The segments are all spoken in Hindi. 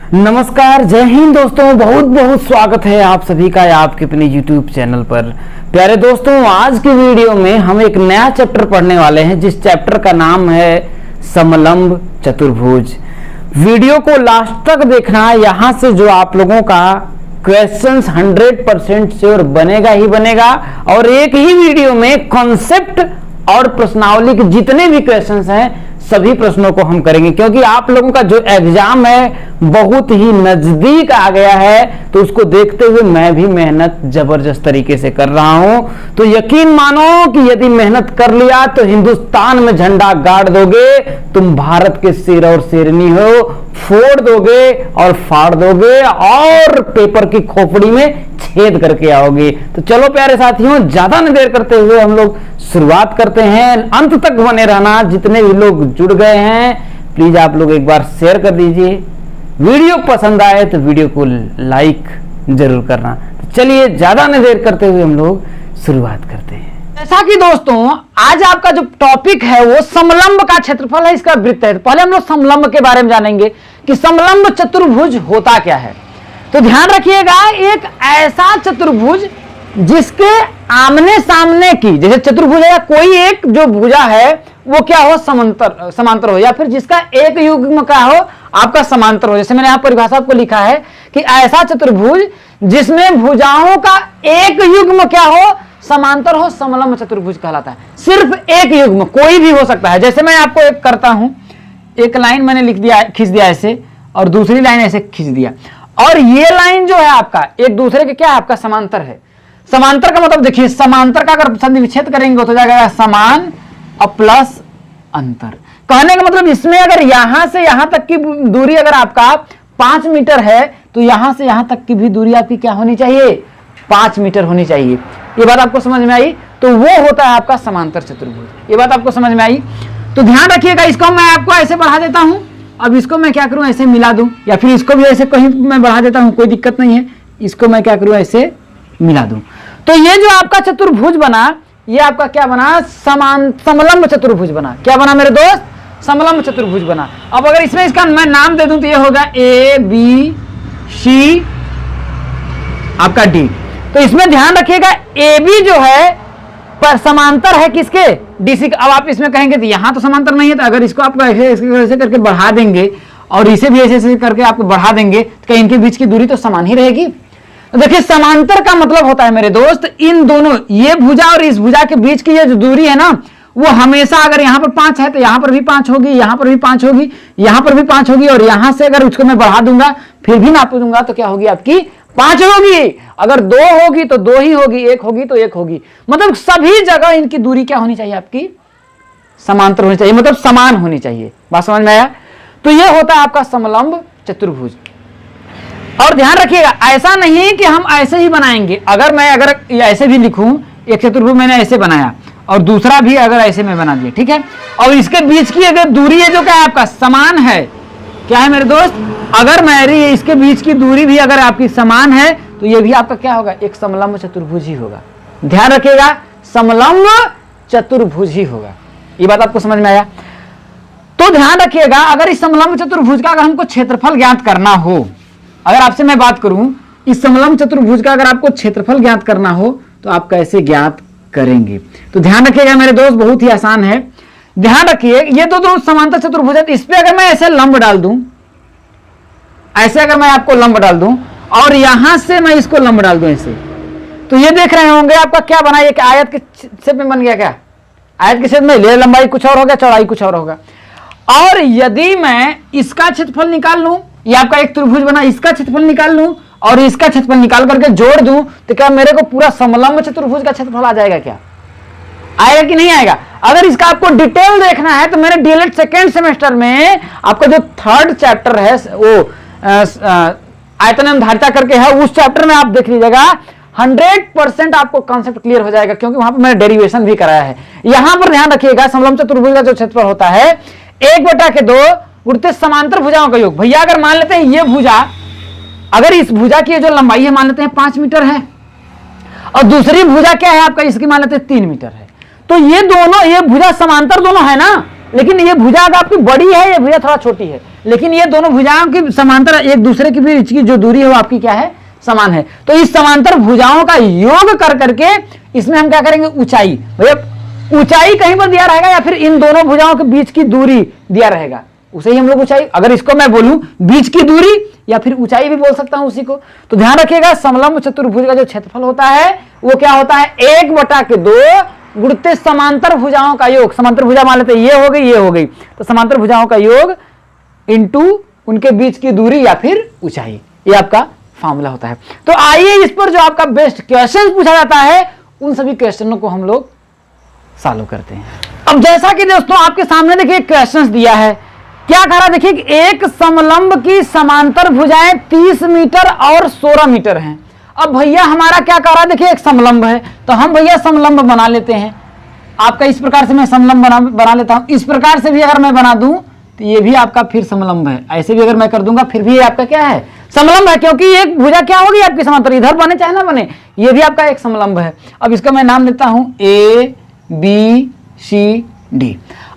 नमस्कार, जय हिंद दोस्तों। बहुत बहुत स्वागत है आप सभी का आपके अपने YouTube चैनल पर। प्यारे दोस्तों, आज की वीडियो में हम एक नया चैप्टर पढ़ने वाले हैं, जिस चैप्टर का नाम है समलंब चतुर्भुज। वीडियो को लास्ट तक देखना, यहाँ से जो आप लोगों का क्वेश्चंस 100% श्योर बनेगा ही बनेगा। और एक ही वीडियो में कॉन्सेप्ट और प्रश्नावली के जितने भी क्वेश्चंस हैं सभी प्रश्नों को हम करेंगे, क्योंकि आप लोगों का जो एग्जाम है बहुत ही नजदीक आ गया है। तो उसको देखते हुए मैं भी मेहनत जबरदस्त तरीके से कर रहा हूं। तो यकीन मानो कि यदि मेहनत कर लिया तो हिंदुस्तान में झंडा गाड़ दोगे, तुम भारत के शेर और शेरनी हो, फोड़ दोगे और फाड़ दोगे और पेपर की खोपड़ी में छेद करके आओगे। तो चलो प्यारे साथियों, ज्यादा न देर करते हुए हम लोग शुरुआत करते हैं। अंत तक बने रहना। जितने भी लोग जुड़ गए हैं प्लीज आप लोग एक बार शेयर कर दीजिए। वीडियो पसंद आए तो वीडियो को लाइक जरूर करना। तो चलिए ज्यादा न देर करते हुए हम लोग शुरुआत करते हैं। जैसा कि दोस्तों आज आपका जो टॉपिक है वो समलंब का क्षेत्रफल है, इसका वृत्त है। पहले हम लोग समलंब के बारे में जानेंगे कि समलंब चतुर्भुज होता क्या है। तो ध्यान रखिएगा, एक ऐसा चतुर्भुज जिसके आमने सामने की, जैसे चतुर्भुज है, कोई एक जो भुजा है वो क्या हो, समांतर हो, या फिर जिसका एक युग्म क्या हो, आपका समांतर हो। जैसे मैंने यहाँ परिभाषा आपको लिखा है कि ऐसा चतुर्भुज जिसमें भुजाओं का एक युग्म क्या हो, समांतर हो, समलंब चतुर्भुज कहलाता है। सिर्फ एक युग्म, कोई भी हो सकता है। जैसे मैं आपको एक करता हूं, एक लाइन मैंने लिख दिया, खींच दिया ऐसे, और दूसरी लाइन ऐसे खींच दिया, और ये लाइन जो है आपका एक दूसरे के क्या है, आपका समांतर है। समांतर का मतलब देखिए, समांतर का अगर संधि विच्छेद करेंगे तो जाएगा समान और प्लस अंतर। कहने का मतलब इसमें अगर यहां से यहां तक की दूरी अगर आपका 5 मीटर है तो यहां से यहां तक की भी दूरी आपकी क्या होनी चाहिए, 5 मीटर होनी चाहिए। ये बात आपको समझ में आई? तो वो होता है आपका समांतर चतुर्भुज। ये बात आपको समझ में आई? तो ध्यान रखिएगा, इसको मैं आपको ऐसे बढ़ा देता हूं। अब इसको मैं क्या करूं, ऐसे मिला दूं, या फिर इसको भी ऐसे कहीं मैं बढ़ा देता हूं, कोई दिक्कत नहीं है। इसको मैं क्या करूं, ऐसे मिला दूं। तो ये जो आपका चतुर्भुज बना, ये आपका क्या बना, समलंब चतुर्भुज बना। क्या बना मेरे दोस्त, समलंब चतुर्भुज बना। अब अगर इसमें इसका मैं नाम दे दूं तो ये होगा ए बी सी आपका डी। तो इसमें ध्यान रखिएगा, ए बी जो है पर समांतर है किसके, डीसी। अब आप इसमें कहेंगे तो यहां तो समांतर नहीं है, तो अगर इसको आप ऐसे करके बढ़ा देंगे और इसे भी ऐसे करके आपको बढ़ा देंगे तो क्या इनके बीच की दूरी तो समान ही रहेगी। तो देखिए, समांतर का मतलब होता है मेरे दोस्त, इन दोनों, ये भुजा और इस भुजा के बीच की ये जो दूरी है ना, वो हमेशा अगर यहां पर 5 है तो यहां पर भी 5 होगी, यहां पर भी 5 होगी, यहां पर भी 5 होगी, और यहां से अगर उसको मैं बढ़ा दूंगा फिर भी नाप दूंगा तो क्या होगी, आपकी 5 होगी। अगर 2 होगी तो 2 ही होगी, 1 होगी तो 1 होगी। मतलब सभी जगह इनकी दूरी क्या होनी चाहिए, आपकी समांतर होनी चाहिए, मतलब समान होनी चाहिए। बात समझ में आया? तो यह होता है आपका समलंब चतुर्भुज। और ध्यान रखिएगा, ऐसा नहीं कि हम ऐसे ही बनाएंगे। अगर मैं ऐसे भी लिखूं, एक चतुर्भुज मैंने ऐसे बनाया और दूसरा भी अगर ऐसे में बना दिया, ठीक है, और इसके बीच की अगर दूरी है जो क्या है आपका समान है, क्या है मेरे दोस्त, अगर मेरी इसके बीच की दूरी भी अगर आपकी समान है तो ये भी आपका क्या होगा, एक समलंब चतुर्भुज ही होगा। ध्यान रखिएगा, समलंब चतुर्भुज ही होगा। ये बात आपको समझ में आया? तो ध्यान रखिएगा, अगर इस समलंब चतुर्भुज का अगर हमको क्षेत्रफल ज्ञात करना हो, अगर आपसे मैं बात करूं इस समलंब चतुर्भुज का अगर आपको क्षेत्रफल ज्ञात करना हो तो आप कैसे ज्ञात करेंगे? तो ध्यान रखिएगा मेरे दोस्त, बहुत ही आसान है। ध्यान रखिए, ये दो समांतर चतुर्भुज है, इस पे अगर मैं ऐसे लंब डाल दूं, ऐसे अगर मैं आपको लंब डाल दूं और यहां से मैं इसको लंब डाल दूं ऐसे, तो ये देख रहे होंगे आपका क्या बना, एक आयत के शेप में बन गया। क्या आयत के शेप में, ले लंबाई कुछ और होगा, चौड़ाई कुछ और होगा। और यदि मैं इसका क्षेत्रफल निकाल लूं, ये आपका एक त्रिभुज बना, इसका क्षेत्रफल निकाल लूं और इसका क्षेत्रफल निकाल करके जोड़ दूं, तो क्या मेरे को पूरा समलंब चतुर्भुज का क्षेत्रफल आ जाएगा? क्या आएगा कि नहीं आएगा? अगर इसका आपको डिटेल देखना है तो मेरे डीएलएड सेकेंड सेमेस्टर में आपका जो 3rd चैप्टर है वो आयतन एवं धारिता करके है, उस चैप्टर में आप देख लीजिएगा, 100% आपको कॉन्सेप्ट क्लियर हो जाएगा, क्योंकि वहां पर मैंने डेरिवेशन भी कराया है। यहां पर ध्यान रखिएगा, समलंब चतुर्भुज का जो क्षेत्रफल होता है 1/2 उड़ते समांतर भुजाओं का योग। भैया अगर मान लेते हैं ये भुजा, अगर इस भुजा की जो लंबाई है मान लेते हैं 5 मीटर है, और दूसरी भुजा क्या है आपका, इसकी मान लेते हैं 3 मीटर है, तो ये दोनों, ये भुजा समांतर दोनों है ना, लेकिन ये भुजा अगर आपकी बड़ी है, ये भुजा थोड़ा छोटी है, लेकिन ये दोनों भुजाओं की समांतर एक दूसरे के बीच की जो दूरी है वो आपकी क्या है, समान है। तो इस समांतर भुजाओं का योग कर करके इसमें हम क्या करेंगे, ऊंचाई। भैया ऊंचाई कहीं पर दिया रहेगा या फिर इन दोनों भुजाओं के बीच की दूरी दिया रहेगा, उसे ही हम लोग ऊंचाई, अगर इसको मैं बोलूं बीच की दूरी या फिर ऊंचाई भी बोल सकता हूं उसी को। तो ध्यान रखिएगा समलंब चतुर्भुज का जो क्षेत्रफल होता है वो क्या होता है, 1/2 गुणित समांतर भुजाओं का योग। समांतर भुजा मान लेते ये हो गई, ये हो गई, तो समांतर भुजाओं का योग इंटू उनके बीच की दूरी या फिर ऊंचाई, ये आपका फॉर्मूला होता है। तो आइए इस पर जो आपका बेस्ट क्वेश्चन पूछा जाता है उन सभी क्वेश्चनों को हम लोग सॉल्व करते हैं। अब जैसा कि दोस्तों आपके सामने देखिए क्वेश्चन दिया है, क्या कह रहा है देखिए, एक समलंब की समांतर भुजाएं 30 मीटर और 16 मीटर हैं। अब भैया हमारा क्या कह रहा है, देखिए एक समलंब है, तो हम भैया समलंब बना लेते हैं। आपका इस प्रकार से मैं समलंब बना लेता हूं, इस प्रकार से भी अगर मैं बना दूं तो ये भी आपका फिर समलंब है, ऐसे भी अगर मैं कर दूंगा फिर भी आपका क्या है, समलंब है, क्योंकि एक भुजा क्या होगी आपकी समांतर, इधर बने चाहे ना बने, ये भी आपका एक समलंब है। अब इसका मैं नाम देता हूं A B C D।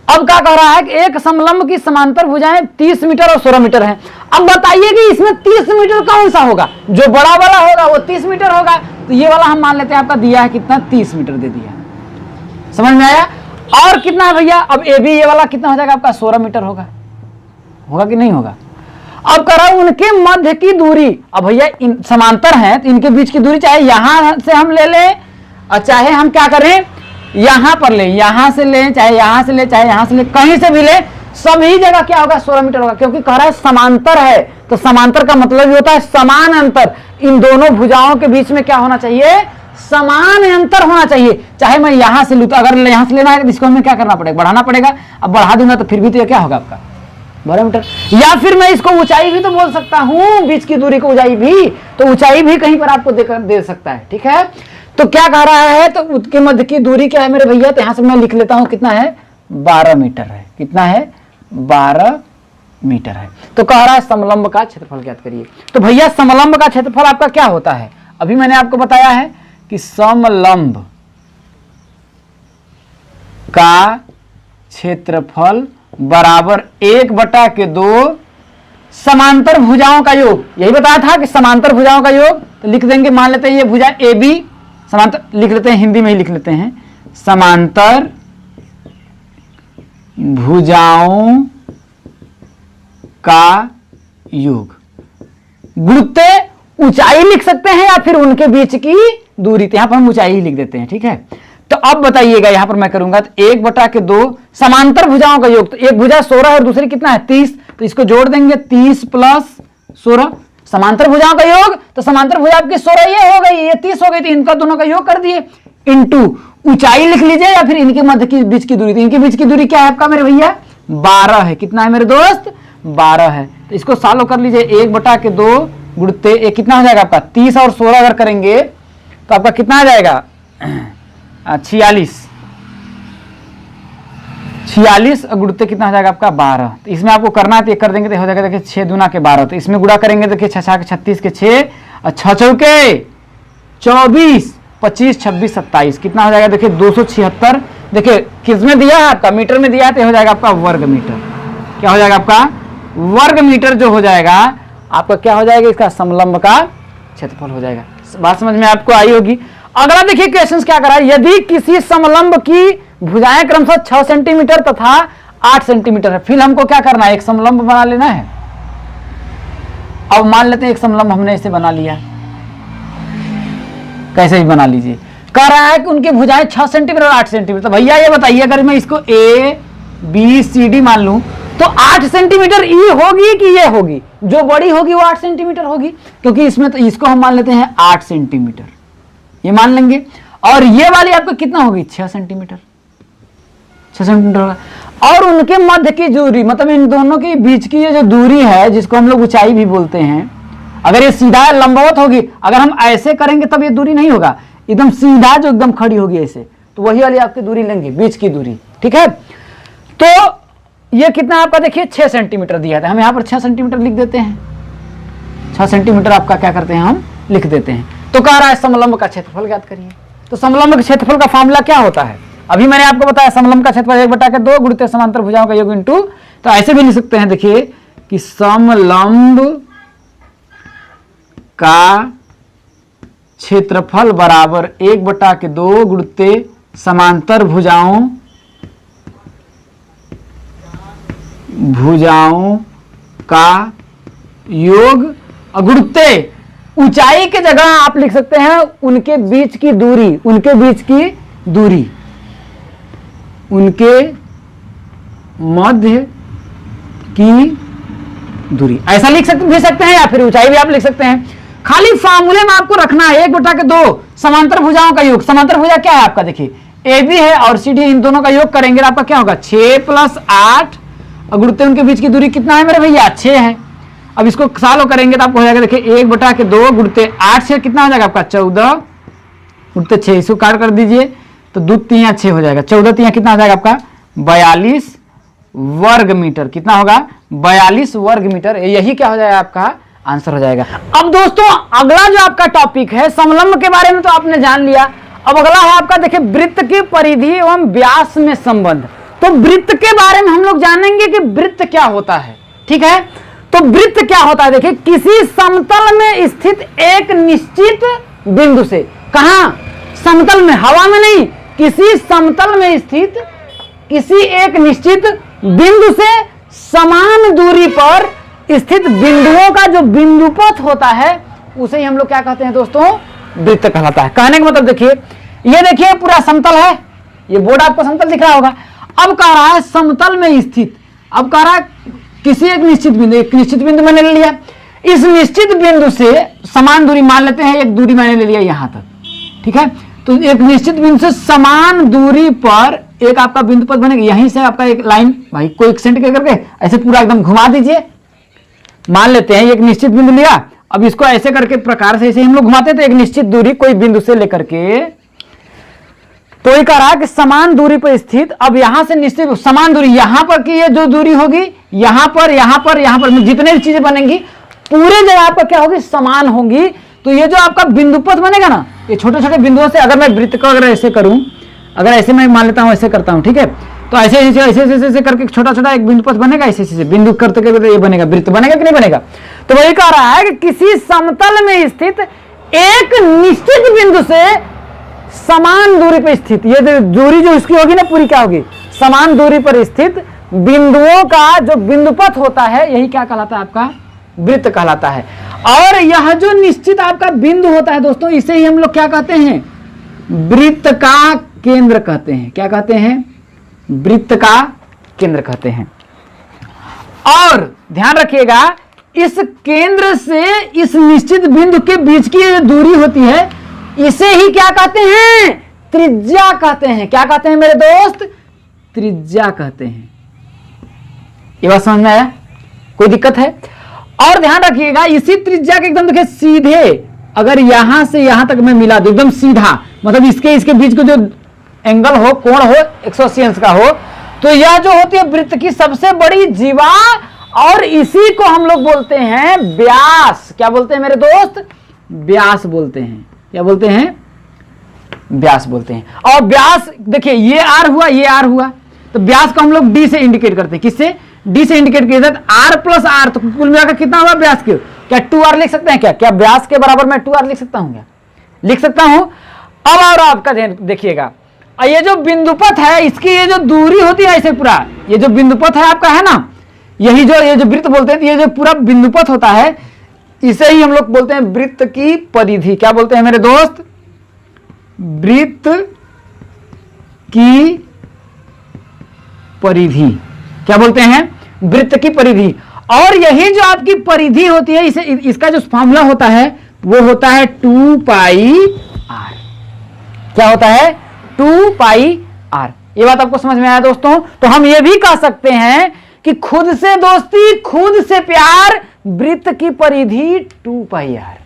अब क्या कह रहा है कि एक समलंब की समांतर भुजाएं 30 मीटर और 16 मीटर हैं। अब बताइए कि इसमें 30 मीटर कौन सा होगा, जो बड़ा वाला होगा वो 30 मीटर होगा, तो ये वाला हम मान लेते हैं आपका दिया है कितना, 30 मीटर दे दिया, समझ में आया। और कितना है भैया, अब ए बी ये वाला कितना हो जाएगा आपका, 16 मीटर होगा, होगा कि नहीं होगा। अब कह रहा हूं उनके मध्य की दूरी, अब भैया समांतर है तो इनके बीच की दूरी चाहे यहां से हम ले लें और चाहे हम क्या करें यहां पर ले, यहां से ले, चाहे यहां से ले, चाहे यहां से ले, कहीं से भी ले, सभी जगह क्या होगा 16 मीटर होगा, क्योंकि कह रहा है समांतर है, तो समांतर का मतलब ये होता है समान अंतर। इन दोनों भुजाओं के बीच में क्या होना चाहिए, समान अंतर होना चाहिए। चाहे मैं यहां से लूं, तो अगर यहां से लेना है तो इसको हमें क्या करना पड़ेगा, बढ़ाना पड़ेगा। अब बढ़ा दूंगा तो फिर भी तो ये क्या होगा आपका 12 मीटर, या फिर मैं इसको ऊंचाई भी तो बोल सकता हूं, बीच की दूरी को ऊंचाई भी, तो ऊंचाई भी कहीं पर आपको दे सकता है, ठीक है। तो क्या कह रहा है, तो उसके मध्य की दूरी क्या है मेरे भैया, तो यहां से मैं लिख लेता हूं कितना है, 12 मीटर है, कितना है 12 मीटर है। तो कह रहा है समलंब का क्षेत्रफल ज्ञात करिए। तो भैया समलंब का क्षेत्रफल आपका क्या होता है, अभी मैंने आपको बताया है कि समलंब का क्षेत्रफल बराबर 1/2 समांतर भुजाओं का योग, यही बताया था कि समांतर भुजाओं का योग। तो लिख देंगे, मान लेते हैं ये भुजा ए बी, समांतर लिख लेते हैं, हिंदी में ही लिख लेते हैं, समांतर भुजाओं का योग गुणित ऊंचाई लिख सकते हैं या फिर उनके बीच की दूरी, तो यहां पर हम ऊंचाई ही लिख देते हैं, ठीक है। तो अब बताइएगा यहां पर मैं करूंगा तो 1/2 समांतर भुजाओं का योग, तो एक भुजा 16 और दूसरी कितना है 30, तो इसको जोड़ देंगे 30 + 16 समांतर भुजाओं का योग। तो समांतर भुजा आपकी 16 ये हो गई, ये 30 हो गई, तो इनका दोनों का योग कर दिए, इंटू ऊंचाई लिख लीजिए या फिर इनके मध्य की बीच की दूरी। तो इनके बीच की दूरी क्या है आपका मेरे भैया 12 है, कितना है मेरे दोस्त 12 है। तो इसको सॉल्व कर लीजिए, 1/2 गुणित एक कितना हो जाएगा आपका 30 और 16 अगर करेंगे तो आपका कितना आ जाएगा 46 गुणित कितना हो जाएगा आपका 12। तो इसमें आपको करना है तो कर देंगे तो हो जाएगा, देखिए 6 दूना के 12, तो इसमें गुणा करेंगे देखिए 6 के 36 के 6 और 6 चौके 24 25 26 27 कितना हो जाएगा देखिए 276। देखिए किसमें दिया है आपका मीटर में दिया है, तो हो जाएगा आपका वर्ग मीटर। क्या हो जाएगा आपका वर्ग मीटर, जो हो जाएगा आपका क्या हो जाएगा, इसका समलंब का क्षेत्रफल हो जाएगा। बात समझ में आपको आई होगी। अगला देखिए क्वेश्चन क्या करा, यदि किसी समलंब की भुजाएं क्रमशः 6 सेंटीमीटर तथा 8 सेंटीमीटर है, फिर हमको क्या करना है, एक समलंब बना लेना है। अब मान लेते हैं एक समलंब हमने इसे बना लिया, कैसे भी बना लीजिए। कह रहा है कि उनकी भुजाएं 6 सेंटीमीटर और 8 सेंटीमीटर। तो भैया ये बताइए, अगर मैं इसको A B C D मान लूं तो 8 सेंटीमीटर ई होगी कि ये होगी, जो बड़ी होगी वो 8 सेंटीमीटर होगी, क्योंकि इसमें तो इसको हम मान लेते हैं 8 सेंटीमीटर, ये मान लेंगे। और ये वाली आपको कितना होगी 6 सेंटीमीटर, 6 सेंटीमीटर होगा। और उनके मध्य की दूरी, मतलब इन दोनों के बीच की ये जो दूरी है जिसको हम लोग ऊंचाई भी बोलते हैं, अगर ये सीधा लंबवत होगी, अगर हम ऐसे करेंगे तब ये दूरी नहीं होगा, एकदम सीधा जो एकदम खड़ी होगी ऐसे, तो वही वाली आपकी दूरी लेंगे, बीच की दूरी, ठीक है। तो ये कितना आपका देखिए 6 सेंटीमीटर दिया था, हम यहाँ पर 6 सेंटीमीटर लिख देते हैं, 6 सेंटीमीटर आपका क्या करते हैं हम लिख देते हैं। तो कह रहा है समलंब का क्षेत्रफल ज्ञात करिए। तो समलंब के क्षेत्रफल का फॉर्मूला क्या होता है, अभी मैंने आपको बताया, समलंब का क्षेत्रफल 1/2 गुणित समांतर भुजाओं का योग इंटू, तो ऐसे भी लिख सकते हैं, देखिए कि समलंब का क्षेत्रफल बराबर 1/2 गुणित समांतर भुजाओं का योग गुणते ऊंचाई की जगह आप लिख सकते हैं उनके बीच की दूरी, उनके मध्य की दूरी, ऐसा लिख सकते हैं या फिर ऊंचाई भी आप लिख सकते हैं। खाली फार्मूले में आपको रखना है 1/2 समांतर भुजाओं का योग। समांतर भुजा क्या है आपका, देखिए ए बी है और सी डी, इन दोनों का योग करेंगे आपका क्या होगा 6 + 8 और गुणते उनके बीच की दूरी कितना है मेरे भैया 6 है। अब इसको सालों करेंगे तो आपको हो जाएगा देखिए 1/2 गुणते 8 से कितना हो जाएगा आपका 14 गुणते 6, इसको काट कर दीजिए तो 2 3 6 हो जाएगा, 14 3 कितना हो जाएगा आपका 42 वर्ग मीटर। कितना होगा 42 वर्ग मीटर। यही क्या हो जाएगा आपका आंसर हो जाएगा। अब दोस्तों अगला जो आपका टॉपिक है समलंब के बारे में तो आपने जान लिया। अब अगला है आपका देखिए वृत्त की परिधि एवं व्यास में संबंध। तो वृत्त के बारे में हम लोग जानेंगे कि वृत्त क्या होता है, ठीक है। तो वृत्त क्या होता है, देखिए किसी समतल में स्थित एक निश्चित बिंदु से, कहां समतल में, हवा में नहीं, किसी समतल में स्थित किसी एक निश्चित बिंदु से समान दूरी पर स्थित बिंदुओं का जो बिंदुपथ होता है उसे ही हम लोग क्या कहते हैं दोस्तों वृत्त कहलाता है। कहने का मतलब देखिए ये देखिए पूरा समतल है, ये बोर्ड आपको समतल दिख रहा होगा। अब कह रहा है समतल में स्थित, अब कह रहा है किसी एक निश्चित बिंदु मैंने ले लिया, इस निश्चित बिंदु से समान दूरी मान लेते हैं, एक दूरी मैंने ले लिया यहां तक, ठीक है। तो एक निश्चित बिंदु से समान दूरी पर एक आपका बिंदुपथ बनेगा, यहीं से आपका एक लाइन भाई को एक सेंटीग्रेड करके ऐसे पूरा एकदम घुमा दीजिए। मान लेते हैं एक निश्चित बिंदु लिया, अब इसको ऐसे करके प्रकार से ऐसे हम लोग घुमाते थे एक निश्चित दूरी कोई बिंदु से लेकर के, तो ये कह रहा है कि समान दूरी पर स्थित, अब यहां से निश्चित समान दूरी यहां पर की ये जो दूरी होगी यहां पर जितने भी चीजें बनेंगी पूरे जगह आपका क्या होगी समान होंगी। तो ये जो आपका बिंदुपथ बनेगा ना, ये छोटे छोटे बिंदुओं से अगर मैं वृत्त को अगर ऐसे करूं, अगर ऐसे मैं मान लेता हूं ऐसे करता हूं, ठीक है, तो ऐसे ऐसे करके छोटा छोटा एक बिंदुपथ बनेगा, ऐसे बिंदु करते करते ये बनेगा, वृत्त बनेगा कि नहीं बनेगा। तो वही कह रहा है कि किसी समतल में स्थित एक निश्चित बिंदु से समान दूरी पर स्थित, ये दूरी जो इसकी होगी ना पूरी क्या होगी समान दूरी पर स्थित बिंदुओं का जो बिंदुपथ होता है यही क्या कहलाता है आपका वृत्त कहलाता है। और यह जो निश्चित आपका बिंदु होता है दोस्तों इसे ही हम लोग क्या कहते हैं वृत्त का केंद्र कहते हैं। क्या कहते हैं वृत्त का केंद्र कहते हैं। और ध्यान रखिएगा इस केंद्र से इस निश्चित बिंदु के बीच की जो दूरी होती है इसे ही क्या कहते हैं त्रिज्या कहते हैं। क्या कहते हैं मेरे दोस्त त्रिज्या कहते हैं। ये बात समझ में आया, कोई दिक्कत है। और ध्यान रखिएगा इसी त्रिज्या के एकदम देखिए सीधे अगर यहां से यहां तक मैं मिला दूं एकदम सीधा, मतलब इसके बीच को जो एंगल हो कोण हो 180 अंश का हो, तो यह जो होती है वृत्त की सबसे बड़ी जीवा और इसी को हम लोग बोलते हैं व्यास। क्या बोलते हैं मेरे दोस्त व्यास बोलते हैं। क्या बोलते हैं व्यास बोलते हैं। और व्यास देखिए ये आर हुआ ये आर हुआ, तो व्यास को हम लोग डी से इंडिकेट करते हैं। किससे डी से इंडिकेट किया जाता है आर प्लस आर, तो कुल मिलाकर कितना हुआ व्यास के क्या 2r लिख सकते हैं। क्या व्यास के बराबर मैं 2r लिख सकता हूं, क्या लिख सकता हूं। अब और आपका देखिएगा ये जो बिंदुपथ है इसकी ये जो दूरी होती है ऐसे पूरा ये जो बिंदुपथ है आपका है ना, यही जो ये जो वृत्त बोलते हैं ये जो पूरा बिंदुपथ होता है इसे ही हम लोग बोलते हैं वृत्त की परिधि। क्या बोलते हैं मेरे दोस्त वृत्त की परिधि। क्या बोलते हैं वृत्त की परिधि। और यही जो आपकी परिधि होती है इसे इसका जो फॉर्मूला होता है वो होता है 2πr। क्या होता है 2πr। ये बात आपको समझ में आया दोस्तों। तो हम ये भी कह सकते हैं कि खुद से दोस्ती खुद से प्यार वृत्त की परिधि 2πr।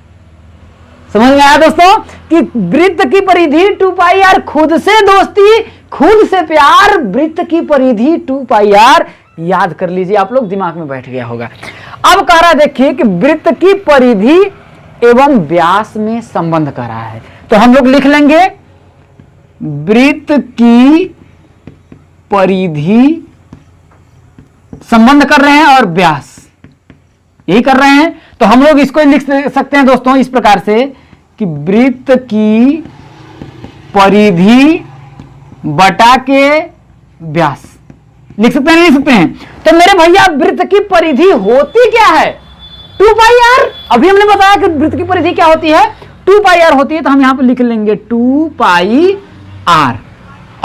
समझ में आया दोस्तों कि वृत्त की परिधि 2πr, खुद से दोस्ती खुद से प्यार वृत्त की परिधि 2πr। याद कर लीजिए आप लोग, दिमाग में बैठ गया होगा। अब कह रहा है देखिए कि वृत्त की परिधि एवं व्यास में संबंध कर रहा है, तो हम लोग लिख लेंगे वृत्त की परिधि संबंध कर रहे हैं और व्यास यही कर रहे हैं। तो हम लोग इसको लिख सकते हैं दोस्तों इस प्रकार से कि वृत्त की परिधि बटा के व्यास। लिख सकते हैं नहीं लिख सकते हैं? तो मेरे भैया वृत्त की परिधि होती क्या है? 2 पाई आर। अभी हमने बताया कि वृत्त की परिधि क्या होती है, 2 पाई आर होती है। तो हम यहां पर लिख लेंगे 2 पाई आर।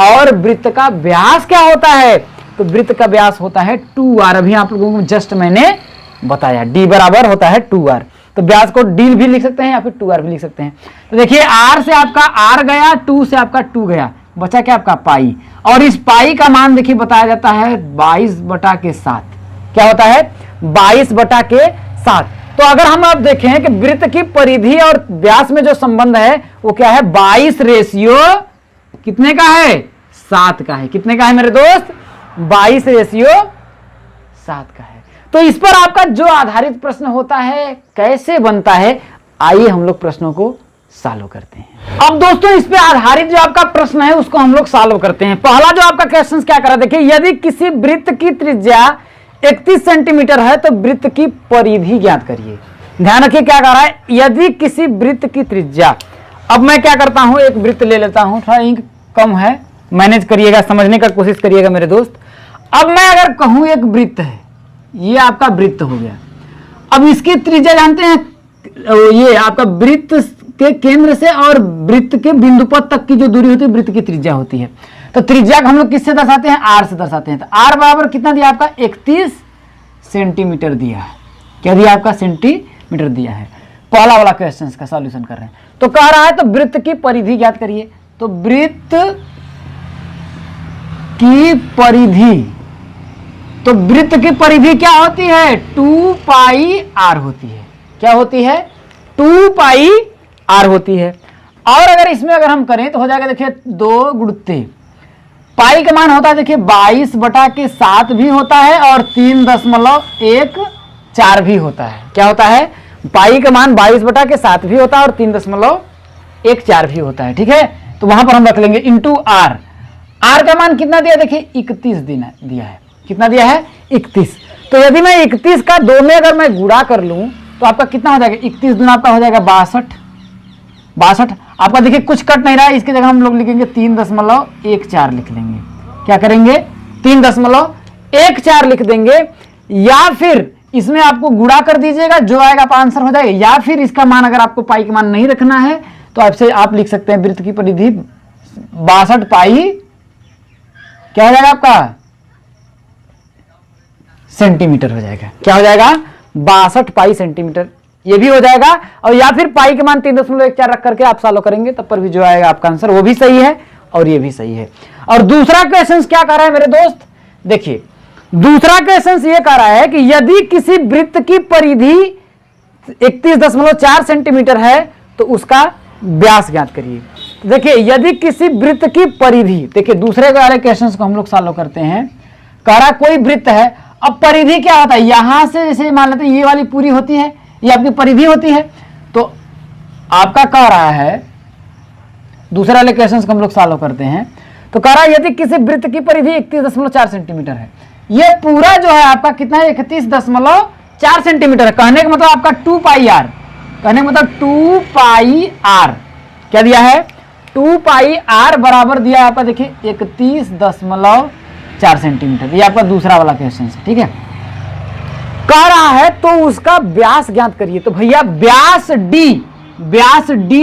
और वृत्त का व्यास क्या होता है? तो वृत्त का व्यास होता है 2r। अभी आप लोगों को जस्ट मैंने बताया d बराबर होता है 2r। तो व्यास को d भी लिख सकते हैं या फिर 2r भी लिख सकते हैं। तो देखिए r से आपका r गया, 2 से आपका 2 गया, बचा क्या आपका पाई। और इस पाई का मान देखिए बताया जाता है 22/7। क्या होता है? 22/7। तो अगर हम अब देखें कि वृत्त की परिधि और व्यास में जो संबंध है वो क्या है? 22 रेशियो कितने का है? 7 का है। कितने का है मेरे दोस्त? 22 रेशियो 7 का है। तो इस पर आपका जो आधारित प्रश्न होता है कैसे बनता है, आइए हम लोग प्रश्नों को सॉल्व करते हैं। अब दोस्तों इस पे आधारित जो आपका प्रश्न है उसको हम लोग सॉल्व करते हैं। पहला जो आपका क्वेश्चन क्या करा, देखिए यदि किसी वृत्त की त्रिज्या 31 सेंटीमीटर है तो वृत्त की परिधि ज्ञात करिए। ध्यान रखिए क्या कह रहा है, यदि किसी वृत्त की त्रिज्या। अब मैं क्या करता हूं, एक वृत्त ले लेता हूं, थोड़ा इंक कम है, मैनेज करिएगा, समझने का कोशिश करिएगा मेरे दोस्त। अब मैं अगर कहूं एक वृत्त है, ये आपका वृत्त हो गया। अब इसकी त्रिज्या जानते हैं, ये आपका वृत्त के केंद्र से और वृत्त के बिंदु पथ तक की जो दूरी होती है वृत्त की त्रिज्या होती है। तो त्रिज्या को हम लोग किससे दर्शाते हैं? r से दर्शाते हैं। तो r बराबर कितना दिया आपका? 31 सेंटीमीटर दिया है। क्या दिया आपका? सेंटीमीटर दिया है। पहला वाला क्वेश्चन का सॉल्यूशन कर रहे हैं। तो कह रहा है तो वृत्त की परिधि ज्ञात करिए। तो वृत्त की परिधि, तो वृत्त की परिधि क्या होती है? 2 पाई r होती है। क्या होती है? 2 पाई r होती है। और अगर इसमें अगर हम करें तो हो जाएगा देखिए 2 गुणित पाई का मान होता है देखिए 22/7 भी होता है और 3.14 भी होता है। क्या होता है? पाई का मान 22/7 भी होता है और 3.14 भी होता है। ठीक है, तो वहां पर हम रख लेंगे इंटू r। r का मान कितना दिया? देखिए 31 दिया है। कितना दिया है? 31। तो यदि मैं 31 का 2 में अगर मैं गुणा कर लूं तो आपका कितना हो जाएगा? 31 दूना आपका हो जाएगा 62। आपका देखिए कुछ कट नहीं रहा है, इसकी जगह हम लोग लिखेंगे 3.14 लिख लेंगे। क्या करेंगे? 3.14 लिख देंगे, या फिर इसमें आपको गुणा कर दीजिएगा, जो आएगा आपका आंसर हो जाएगा। या फिर इसका मान अगर आपको पाई का मान नहीं रखना है तो आपसे आप लिख सकते हैं वृत्त की परिधि 62 पाई क्या हो जाएगा आपका? सेंटीमीटर हो जाएगा। क्या हो जाएगा? 62 पाई सेंटीमीटर, ये भी हो जाएगा। और या फिर पाई के मान 3.14 रख करके आप सॉल्व करेंगे, तब पर भी जो आएगा आपका आंसर वो भी सही है और ये भी सही है। और दूसरा क्वेश्चन क्या कर रहा है मेरे दोस्त? देखिए दूसरा क्वेश्चन ये कह रहा है कि यदि किसी वृत्त की परिधि 31.4 सेंटीमीटर है तो उसका व्यास ज्ञात करिए। देखिए यदि किसी वृत्त की परिधि, देखिए दूसरे वाले क्वेश्चन को हम लोग सॉल्व करते हैं। कह रहा कोई वृत्त है, अब परिधि क्या होता है? यहां से जैसे मान लेते हैं ये वाली पूरी होती है, ये आपकी परिधि होती है। तो आपका कह रहा है दूसरे वाले क्वेश्चन को हम लोग सॉल्व करते हैं। तो कह रहा है यदि किसी वृत्त की परिधि 31.4 सेंटीमीटर है, ये पूरा जो है आपका कितना है? 31.4 सेंटीमीटर है। कहने का मतलब आपका 2 पाई r, कहने का मतलब 2 पाई r क्या दिया है? 2 पाई r बराबर दिया है आपका देखिए 31.4 सेंटीमीटर। ये आपका दूसरा वाला क्वेश्चन है। ठीक है, कह रहा है तो उसका व्यास ज्ञात करिए। तो भैया व्यास d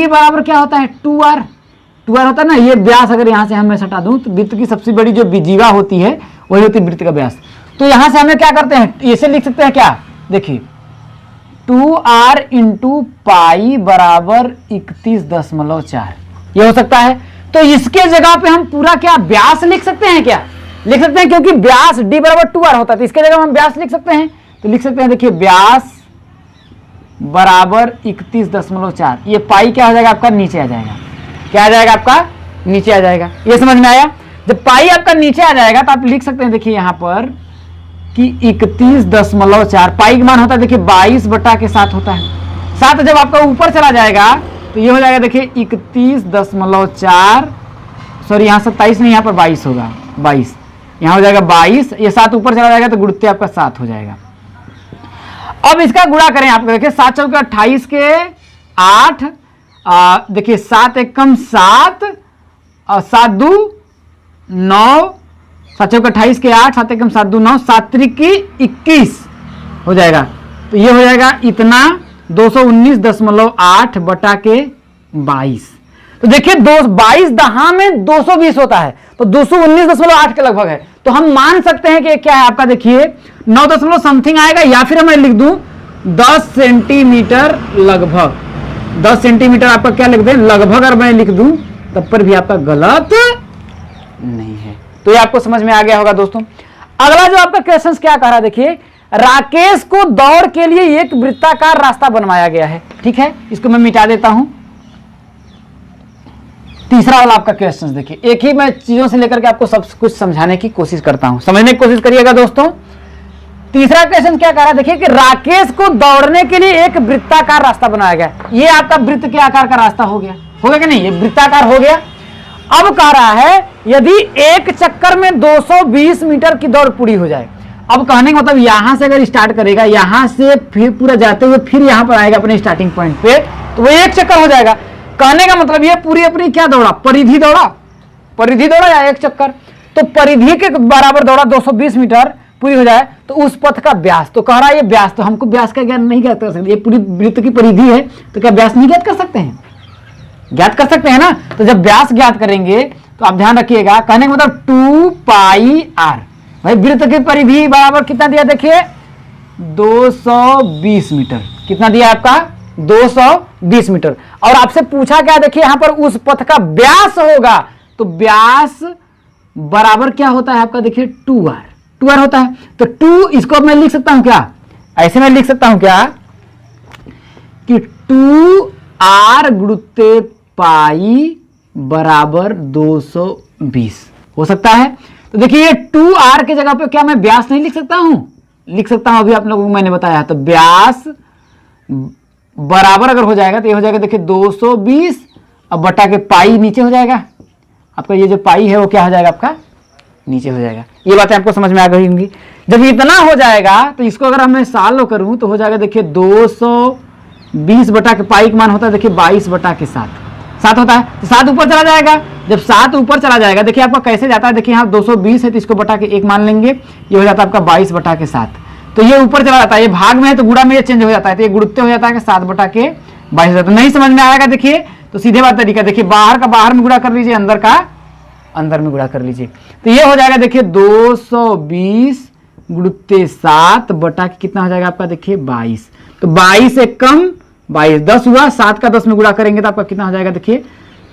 बराबर क्या होता है? 2r होता है ना। ये व्यास अगर यहां से मैं हटा दूं तो वृत्त की सबसे बड़ी जो विजीवा होती है वही होती है वृत्त का व्यास। तो यहां से हमें क्या करते हैं? ऐसे लिख सकते हैं क्या? देखिए 2r इंटू पाई बराबर 31.4 ये हो सकता है। तो इसके जगह पे हम पूरा क्या व्यास लिख सकते हैं? क्या लिख सकते हैं? क्योंकि व्यास d बराबर 2r होता है, तो इसके जगह हम व्यास लिख सकते हैं। तो लिख सकते हैं देखिए व्यास बराबर 31.4, ये पाई क्या हो जाएगा आपका? नीचे आ जाएगा। क्या आ जाएगा आपका? नीचे आ जाएगा। ये समझ में आया? जब पाई आपका नीचे आ जाएगा तो आप लिख सकते हैं देखिए यहां पर कि 31.4 पाई का मान होता है देखिए 22/7 होता है। 7 जब आपका ऊपर चला जाएगा तो ये हो जाएगा देखिए 31.4, सॉरी यहाँ 27 नहीं, यहाँ पर 22 होगा, 22 यहाँ हो जाएगा 22, ये 7 ऊपर चला जाएगा तो गुणते आपका 7 हो जाएगा। अब इसका गुणा करें आप, देखिए 7 चौके 28 के 8, देखिए 7 एकम 7 और 7 दू 9, 7 चौके 28 के 8, 7 एकम 7 दू 9, 7 त्रिकी 21 हो जाएगा। तो ये हो जाएगा इतना 219.8 बटा के 22। तो देखिए 22 दहा में 220 होता है, तो 219.8 के लगभग है। तो हम मान सकते हैं कि क्या है आपका, देखिए 9 दशमलव समथिंग आएगा, या फिर मैं लिख दूं 10 सेंटीमीटर लगभग। 10 सेंटीमीटर आपका क्या लिख दें लगभग, अगर मैं लिख दूं तब पर भी आपका गलत नहीं है। तो ये आपको समझ में आ गया होगा दोस्तों। अगला जो आपका क्वेश्चन क्या कह रहा है, देखिए राकेश को दौड़ के लिए एक वृत्ताकार रास्ता बनवाया गया है। ठीक है, इसको मैं मिटा देता हूं। तीसरा वाला आपका क्वेश्चन देखिए, एक ही मैं चीजों से लेकर के आपको सब कुछ समझाने की कोशिश करता हूं, समझने की कोशिश करिएगा दोस्तों। तीसरा क्वेश्चन क्या कह रहा है, देखिए कि राकेश को दौड़ने के लिए एक वृत्ताकार रास्ता बनाया गया। ये आपका वृत्त के आकार का रास्ता हो गया कि नहीं, ये वृत्ताकार हो गया। अब कह रहा है यदि एक चक्कर में 220 मीटर की दौड़ पूरी हो जाए। अब कहने का मतलब यहां से अगर स्टार्ट करेगा, यहां से फिर पूरा जाते हुए फिर यहां पर आएगा अपने स्टार्टिंग पॉइंट पे, तो वो एक चक्कर हो जाएगा। कहने का मतलब ये पूरी अपनी क्या दौड़ा, परिधि दौड़ा या एक चक्कर। तो परिधि के बराबर दौड़ा 220 मीटर पूरी हो जाए तो उस पथ का व्यास। तो कह रहा है ये व्यास, तो हमको व्यास का ज्ञान नहीं ज्ञात कर सकते, ये पूरी वृत्त की परिधि है, तो क्या व्यास नहीं ज्ञात कर सकते हैं? ज्ञात कर सकते हैं ना। तो जब व्यास ज्ञात करेंगे तो आप ध्यान रखिएगा, कहने का मतलब 2 पाई आर। भाई वृत्त की परिधि बराबर कितना दिया, देखिए 220 मीटर। कितना दिया आपका 220 मीटर। और आपसे पूछा क्या, देखिए यहां पर उस पथ का व्यास होगा, तो व्यास बराबर क्या होता है आपका, देखिए 2r होता है। तो 2 इसको मैं लिख सकता हूं क्या, ऐसे मैं लिख सकता हूं क्या कि 2r गुणुत्ते पाई बराबर 220 हो सकता है। तो देखिए ये 2r की जगह पे क्या मैं व्यास नहीं लिख सकता हूं, लिख सकता हूं। अभी आप लोगों को मैंने बताया, तो व्यास बराबर अगर हो जाएगा तो ये हो जाएगा, देखिए 220 अब बटा के पाई नीचे हो जाएगा आपका, ये जो पाई है वो क्या हो जाएगा आपका नीचे हो जाएगा। ये बातें आपको समझ में आ गई होंगी। जब इतना हो जाएगा तो इसको अगर मैं सालों करूं तो हो जाएगा, देखिए 220 बटा के पाई का मान होता है, देखिए 22 बटा के 7 होता है। तो 7 ऊपर चला जाएगा। जब 7 ऊपर चला जाएगा, देखिए आपका कैसे जाता है, देखिए यहाँ 220 है तो इसको बटा के 1 मान लेंगे, ये हो जाता है आपका 22 बटा के 7। तो ये ऊपर चला जाता है, ये भाग में है तो गुणा में ये चेंज हो जाता है, तो ये गुणुत्ते हो जाता है कि 7 बटा के 22 हो जाता है। नहीं समझ में आएगा देखिए तो सीधे बात तरीका, देखिए बाहर का बाहर में गुणा कर लीजिए, अंदर का अंदर में गुणा कर लीजिए। तो ये हो जाएगा, देखिए 220 गुणुत्ते 7 बटा के कितना हो जाएगा आपका, देखिए 22। तो 22 एक कम 22, 10 हुआ, 7 का 10 में गुणा करेंगे तो आपका कितना हो जाएगा, देखिए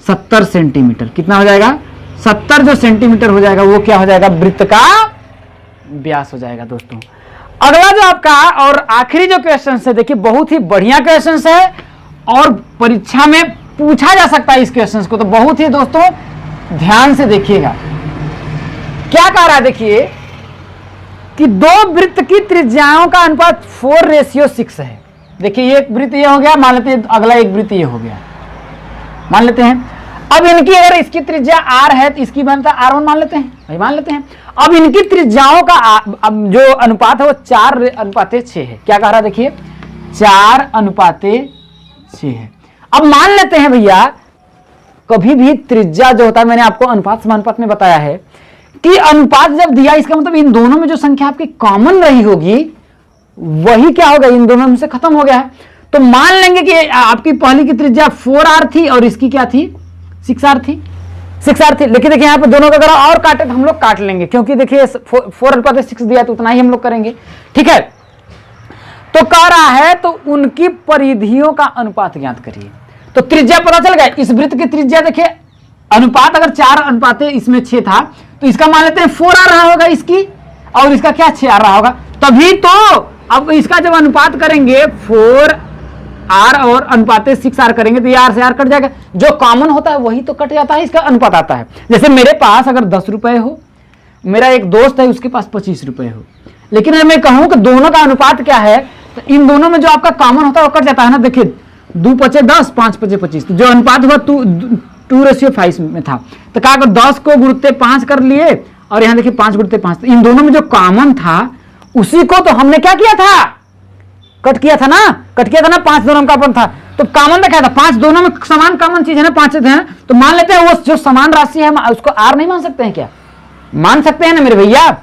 70 सेंटीमीटर। कितना हो जाएगा 70 जो सेंटीमीटर हो जाएगा वो क्या हो जाएगा, वृत्त का व्यास हो जाएगा दोस्तों। अगला जो आपका और आखिरी जो क्वेश्चन है, देखिए बहुत ही बढ़िया क्वेश्चन है और परीक्षा में पूछा जा सकता है इस क्वेश्चन को, तो बहुत ही दोस्तों ध्यान से देखिएगा। क्या कह रहा है, देखिए कि दो वृत्त की त्रिज्याओं का अनुपात 4:6 है। देखिए एक वृत्त ये हो गया, मान लेते हैं अगला एक वृत्त ये हो गया, मान लेते हैं। अब इनकी अगर इसकी त्रिज्या r है तो इसकी बनता r1 मान लेते हैं, भाई मान लेते हैं। अब इनकी त्रिज्याओं का अब जो अनुपात है वो 4:6 है। क्या कह रहा है, देखिए 4:6 है। अब मान लेते हैं भैया, कभी भी त्रिज्या जो होता है, मैंने आपको अनुपात समानुपात में बताया है कि अनुपात जब दिया, इसका मतलब इन दोनों में जो संख्या आपकी कॉमन रही होगी वही क्या होगा, इन दोनों में से खत्म हो गया है। तो मान लेंगे कि आपकी पहली की त्रिज्या 4r थी और इसकी क्या थी, 6r थी। लेकिन देखिए यहाँ पे दोनों का अगर और काटे तो हम लोग काट लेंगे, क्योंकि देखिए 4:6 दिया तो उतना ही हम लोग करेंगे, ठीक है। तो कह रहा है तो उनकी परिधियों का अनुपात ज्ञात करिए। तो त्रिज्या पता चल गया, इस वृत्त की त्रिज्या देखिए अनुपात अगर 4:6 इसमें 6 था तो इसका मान लेते हैं 4r रहा होगा इसकी, और इसका क्या 6r रहा होगा। तभी तो अब इसका जब अनुपात करेंगे 4r और अनुपात 6r करेंगे तो ये r से r कट जाएगा, जो कॉमन होता है वही तो कट जाता है, इसका अनुपात आता है। जैसे मेरे पास अगर 10 रुपए हो, मेरा एक दोस्त है उसके पास 25 रुपए हो, लेकिन अगर मैं कहूं कि दोनों का अनुपात क्या है तो इन दोनों में जो आपका कॉमन होता है वो कट जाता है ना। देखिए 2 × 5 = 10, 5 × 5 = 25, तो जो अनुपात हुआ 2:5 में था। तो क्या कर 10 को गुणुत्ते 5 कर लिए और यहां देखिए 5 गुणुत्ते 5, तो इन दोनों में जो कॉमन था उसी को तो हमने क्या किया था, कट किया था ना, 5 दोनों का अपन था, तो कॉमन रखा था 5, दोनों में समान कॉमन चीज है ना, 5 है ना, तो मान लेते हैं वो जो समान राशि है उसको आर नहीं मान सकते हैं क्या? मान सकते हैं ना मेरे भैया,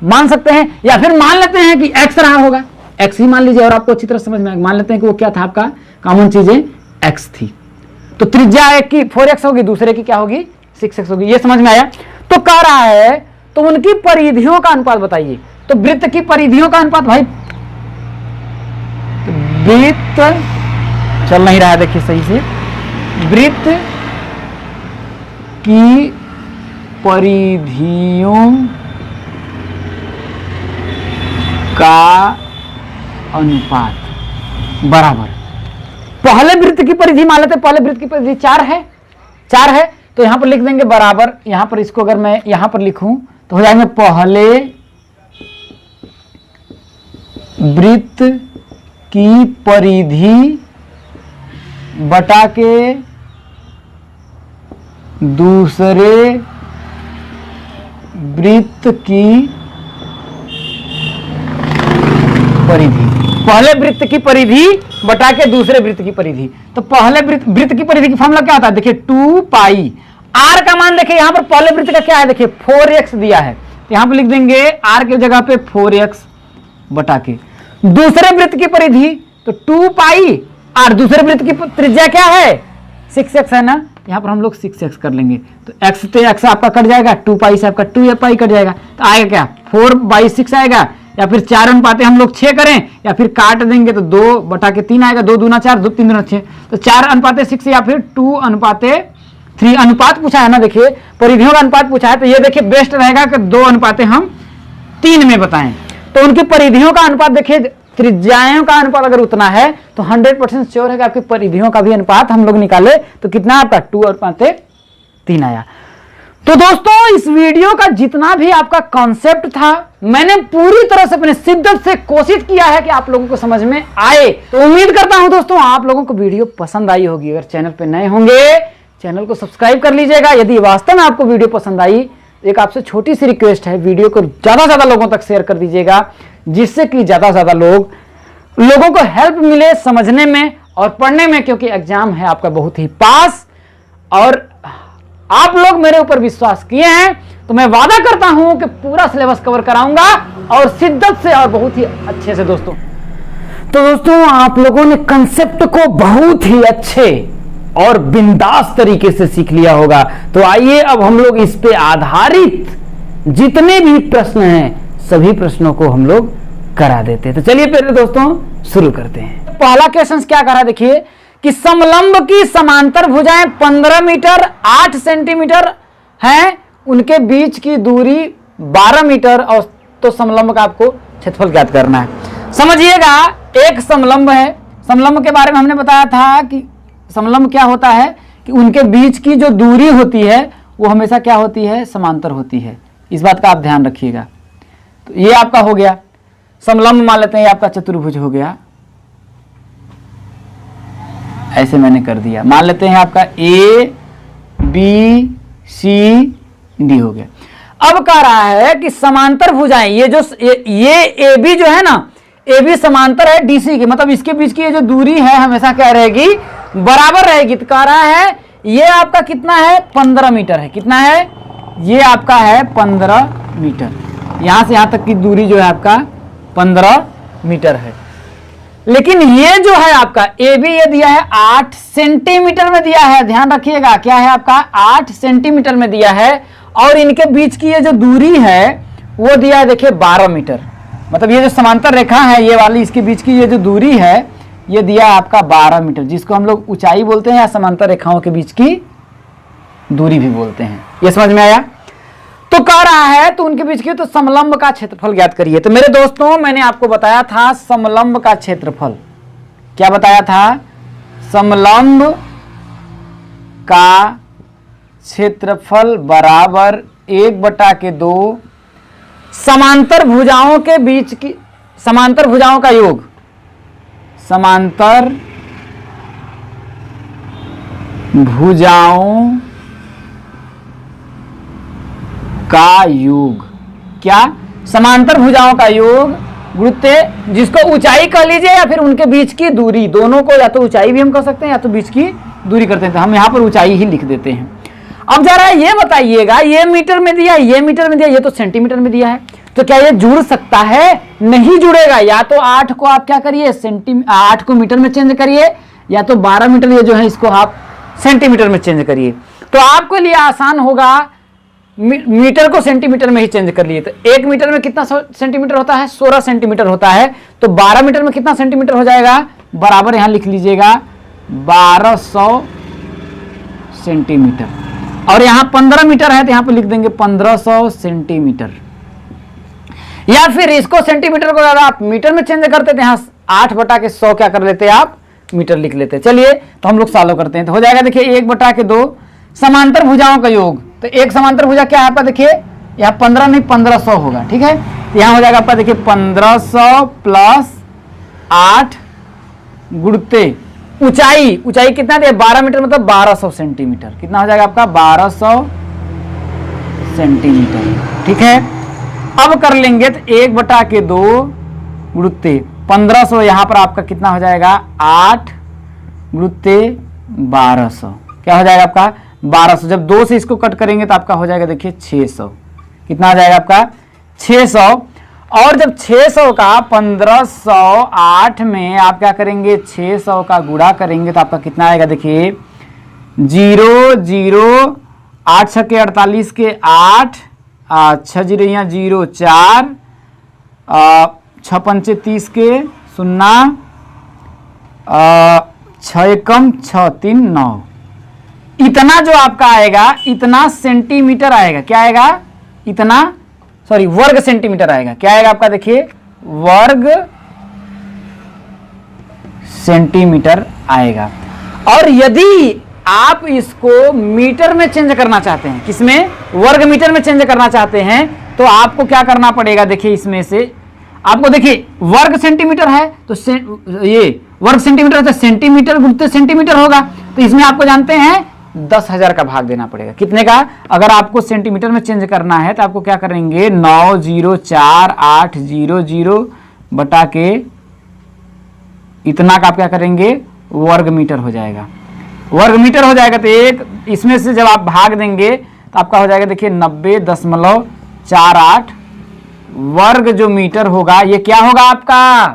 मान सकते हैं। या फिर मान लेते हैं कि एक्स रहा होगा, एक्स ही मान लीजिए और आपको अच्छी तरह समझ में आएगा। मान लेते हैं कि वो क्या था आपका कॉमन चीजें एक्स थी, तो त्रिज्या एक की 4x होगी, दूसरे की क्या होगी 6x होगी। ये समझ में आया? तो कह रहा है तो उनकी परिधियों का अनुपात बताइए। तो वृत्त की परिधियों का अनुपात भाई, वृत्त चल नहीं रहा है, देखिए सही से, वृत्त की परिधियों का अनुपात बराबर, पहले वृत्त की परिधि मान लेते, पहले वृत्त की परिधि 4 है, तो यहां पर लिख देंगे बराबर, यहां पर इसको अगर मैं यहां पर लिखूं तो हो जाएंगे पहले वृत्त की परिधि बटा के दूसरे वृत्त की परिधि, पहले वृत्त की परिधि बटा के दूसरे वृत्त की परिधि। तो पहले वृत्त की परिधि की फॉर्मूला क्या होता है? देखिए 2 पाई, आर का मान देखिए यहां पर पहले वृत्त का क्या है, देखिए 4x दिया है, तो यहां पर लिख देंगे आर की जगह पे 4x बटा के दूसरे वृत्त की परिधि, तो 2 पाई आर, दूसरे वृत्त की त्रिज्या क्या है 6x है ना, यहां पर हम लोग 6x कर लेंगे, तो x से x आपका कट जाएगा, 2 पाई से आपका 2 पाई कट जाएगा, तो आएगा क्या 4/6 आएगा, या फिर 4 अनुपाते हम लोग 6 करें, या फिर काट देंगे तो 2 बटा के 3 आएगा, 2 दूना 4, 2 3 दूना 6, तो 4 अनुपाते 6 या फिर 2 अनुपाते 3। अनुपात पूछा है ना, देखिए परिधियों का अनुपात पूछा है, तो ये देखिए बेस्ट रहेगा कि 2 अनुपाते हम 3 में बताएं। तो उनकी परिधियों का अनुपात देखिए, त्रिज्याओं का अनुपात अगर उतना है तो 100% श्योर है कि आपकी परिधियों का भी अनुपात हम लोग निकाले तो कितना आपका 2 अनुपाते 3 आया। तो दोस्तों इस वीडियो का जितना भी आपका कॉन्सेप्ट था, मैंने पूरी तरह से अपने शिद्दत से कोशिश किया है कि आप लोगों को समझ में आए। तो उम्मीद करता हूं दोस्तों आप लोगों को वीडियो पसंद आई होगी। अगर चैनल पे नए होंगे चैनल को सब्सक्राइब कर लीजिएगा। यदि वास्तव में आपको वीडियो पसंद आई, एक आपसे छोटी सी रिक्वेस्ट है, वीडियो को ज्यादा से ज्यादा लोगों तक शेयर कर दीजिएगा, जिससे कि ज्यादा से ज्यादा लोगों को हेल्प मिले समझने में और पढ़ने में, क्योंकि एग्जाम है आपका बहुत ही पास और आप लोग मेरे ऊपर विश्वास किए हैं, तो मैं वादा करता हूं कि पूरा सिलेबस कवर कराऊंगा और शिद्दत से और बहुत ही अच्छे से दोस्तों। तो दोस्तों आप लोगों ने कंसेप्ट को बहुत ही अच्छे और बिंदास तरीके से सीख लिया होगा। तो आइए अब हम लोग इस पे आधारित जितने भी प्रश्न हैं सभी प्रश्नों को हम लोग करा देते हैं। तो चलिए फिर दोस्तों शुरू करते हैं। पहला क्वेश्चन क्या करा, देखिए कि समलंब की समांतर भुजाएं 15 मीटर 8 सेंटीमीटर हैं, उनके बीच की दूरी 12 मीटर, और तो समलंब का आपको क्षेत्रफल ज्ञात करना है। समझिएगा एक समलंब है, समलंब के बारे में हमने बताया था कि समलंब क्या होता है कि उनके बीच की जो दूरी होती है वो हमेशा क्या होती है, समांतर होती है। इस बात का आप ध्यान रखिएगा। तो ये आपका हो गया समलंब, मान लेते हैं ये आपका चतुर्भुज हो गया, ऐसे मैंने कर दिया। मान लेते हैं आपका ए बी सी डी हो गया। अब कह रहा है कि समांतर भुजाएं, ये जो ये ए बी जो है ना, ए बी समांतर है डीसी के, मतलब इसके बीच की ये जो दूरी है हमेशा क्या रहेगी, बराबर रहेगी। तो कह रहा है ये आपका कितना है 15 मीटर है, कितना है ये आपका है 15 मीटर, यहां से यहां तक की दूरी जो है आपका 15 मीटर है। लेकिन ये जो है आपका ए बी ये दिया है 8 सेंटीमीटर में दिया है, ध्यान रखिएगा क्या है आपका 8 सेंटीमीटर में दिया है, और इनके बीच की ये जो दूरी है वो दिया है देखिए 12 मीटर, मतलब ये जो समांतर रेखा है ये वाली, इसके बीच की ये जो दूरी है ये दिया है आपका 12 मीटर, जिसको हम लोग ऊंचाई बोलते हैं या समांतर रेखाओं के बीच की दूरी भी बोलते हैं। ये समझ में आया? तो कह रहा है तो उनके बीच की तो समलंब का क्षेत्रफल ज्ञात करिए। तो मेरे दोस्तों मैंने आपको बताया था समलंब का क्षेत्रफल, क्या बताया था, समलंब का क्षेत्रफल बराबर 1/2 समांतर भुजाओं के बीच की, समांतर भुजाओं का योग, समांतर भुजाओं का योग, क्या समांतर भुजाओं का योग गुरुत्व, जिसको ऊंचाई कह लीजिए या फिर उनके बीच की दूरी, दोनों को या तो ऊंचाई भी हम कह सकते हैं या तो बीच की दूरी करते हैं, तो हम यहाँ पर ऊंचाई ही लिख देते हैं। अब जरा ये बताइएगा, ये मीटर में दिया, ये मीटर में दिया, ये तो सेंटीमीटर में दिया है, तो क्या ये जुड़ सकता है? नहीं जुड़ेगा। या तो 8 को आप क्या करिए 8 को मीटर में चेंज करिए, या तो 12 मीटर ये जो है इसको आप सेंटीमीटर में चेंज करिए। तो आपके लिए आसान होगा, मीटर को सेंटीमीटर में ही चेंज कर लिए। तो 1 मीटर में कितना सेंटीमीटर होता है? 16 सेंटीमीटर होता है। तो 12 मीटर में कितना सेंटीमीटर हो जाएगा? बराबर यहां लिख लीजिएगा 1200 सेंटीमीटर। और यहां 15 मीटर है तो यहां पर लिख देंगे 1500 सेंटीमीटर। या फिर इसको सेंटीमीटर को अगर आप मीटर में चेंज करते थे, यहां 8/100 क्या कर लेते आप? मीटर लिख लेते। चलिए तो हम लोग सॉल्व करते हैं, तो हो जाएगा देखिए 1/2 समांतर भुजाओं का योग। तो एक समांतर भुजा क्या है आपका? देखिए यहाँ 15 नहीं 1500 होगा, ठीक है। तो यहाँ हो जाएगा आपका देखिए 1500 प्लस 8 गुणित ऊंचाई, ऊंचाई कितना दिया? 12 मीटर मतलब 1200 सेंटीमीटर। कितना हो जाएगा आपका? 1200 सेंटीमीटर, ठीक है। अब कर लेंगे तो 1/2 गुणित 1500, यहां पर आपका कितना हो जाएगा? 8 गुणित 1200, क्या हो जाएगा आपका? 1200। जब 2 से इसको कट करेंगे तो आपका हो जाएगा देखिए 600। कितना आ जाएगा आपका? 600। और जब 600 का 1508 में आप क्या करेंगे? 600 का गुणा करेंगे तो आपका कितना आएगा? देखिए 0 0 8 6 के 48 के 8 6 0 यहाँ 0 4 6 5 30 के 0 6 कम 6 3 9। इतना जो आपका आएगा इतना सेंटीमीटर आएगा। क्या आएगा? इतना, सॉरी वर्ग सेंटीमीटर आएगा। क्या आएगा आपका? देखिए वर्ग सेंटीमीटर आएगा। और यदि आप इसको मीटर में चेंज करना चाहते हैं, किसमें? वर्ग मीटर में चेंज करना चाहते हैं, तो आपको क्या करना पड़ेगा? देखिए इसमें से आपको देखिए वर्ग सेंटीमीटर है तो ये वर्ग सेंटीमीटर है तो सेंटीमीटर गुणित सेंटीमीटर होगा। तो इसमें आपको जानते हैं 10,000 का भाग देना पड़ेगा। कितने का? अगर आपको सेंटीमीटर में चेंज करना है तो आपको क्या करेंगे? 904800 बटा के इतना का आप क्या करेंगे? वर्ग मीटर हो जाएगा। वर्ग मीटर हो जाएगा तो एक इसमें से जब आप भाग देंगे तो आपका हो जाएगा देखिए 90.48 वर्ग जो मीटर होगा, ये क्या होगा? आपका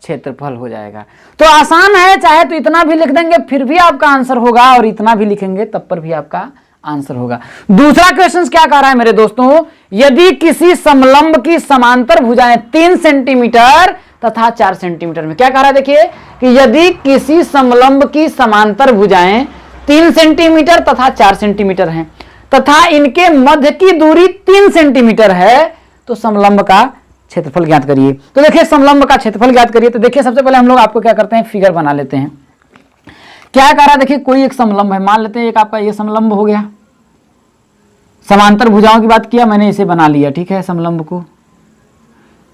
क्षेत्रफल हो जाएगा। तो आसान है, चाहे तो इतना भी लिख देंगे फिर भी आपका आंसर होगा, और इतना भी लिखेंगे तब पर भी आपका आंसर होगा। दूसरा क्वेश्चन क्या कह रहा है मेरे दोस्तों? यदि किसी समलंब की समांतर भुजाएं 3 सेंटीमीटर तथा 4 सेंटीमीटर में, क्या कह रहा है? देखिए कि यदि किसी समलंब की समांतर भुजाएं 3 सेंटीमीटर तथा 4 सेंटीमीटर हैं तथा इनके मध्य की दूरी 3 सेंटीमीटर है, तो समलंब का क्षेत्रफल ज्ञात करिए। तो देखिए समलंब का क्षेत्रफल ज्ञात करिए। तो देखिए सबसे पहले हम लोग आपको क्या करते हैं? फिगर बना लेते हैं। क्या कह रहा है? देखिए कोई एक समलंब है, मान लेते हैं एक आपका ये समलंब हो गया। समांतर भुजाओं की बात किया मैंने, इसे बना लिया, ठीक है। समलंब को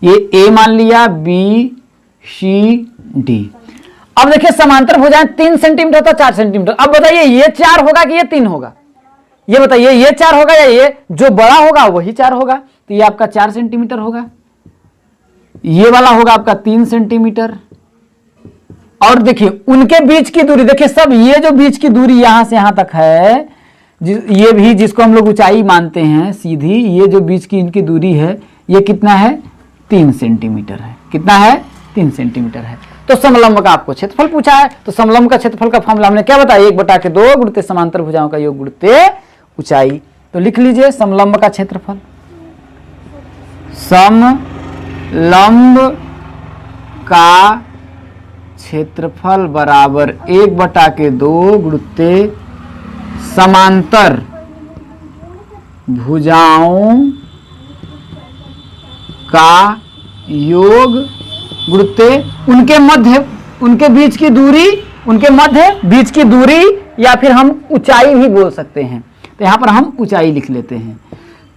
ये ए मान लिया, बी सी डी। अब देखिए समांतर भुजाएं 3 सेंटीमीटर तो 4 सेंटीमीटर। अब बताइए ये 4 होगा कि ये 3 होगा? ये बताइए ये 4 होगा या ये जो बड़ा होगा वही 4 होगा? तो ये आपका 4 सेंटीमीटर होगा, ये वाला होगा आपका 3 सेंटीमीटर। और देखिए उनके बीच की दूरी, देखिए सब ये जो बीच की दूरी यहां से यहां तक है, ये भी जिसको हम लोग ऊंचाई मानते हैं सीधी, ये जो बीच की इनकी दूरी है ये कितना है? 3 सेंटीमीटर है। कितना है? 3 सेंटीमीटर है। तो समलंब का आपको क्षेत्रफल पूछा है, तो समलंब का क्षेत्रफल का फॉर्मूला हमने क्या बताया? 1/2 गुणित समांतर भुजाओं का योग गुणित ऊंचाई। तो लिख लीजिए समलंब का क्षेत्रफल। समलंब का क्षेत्रफल बराबर 1/2 गुणित समांतर भुजाओं का योग गुणित उनके मध्य, उनके बीच की दूरी, उनके मध्य बीच की दूरी, या फिर हम ऊंचाई भी बोल सकते हैं। तो यहां पर हम ऊंचाई लिख लेते हैं।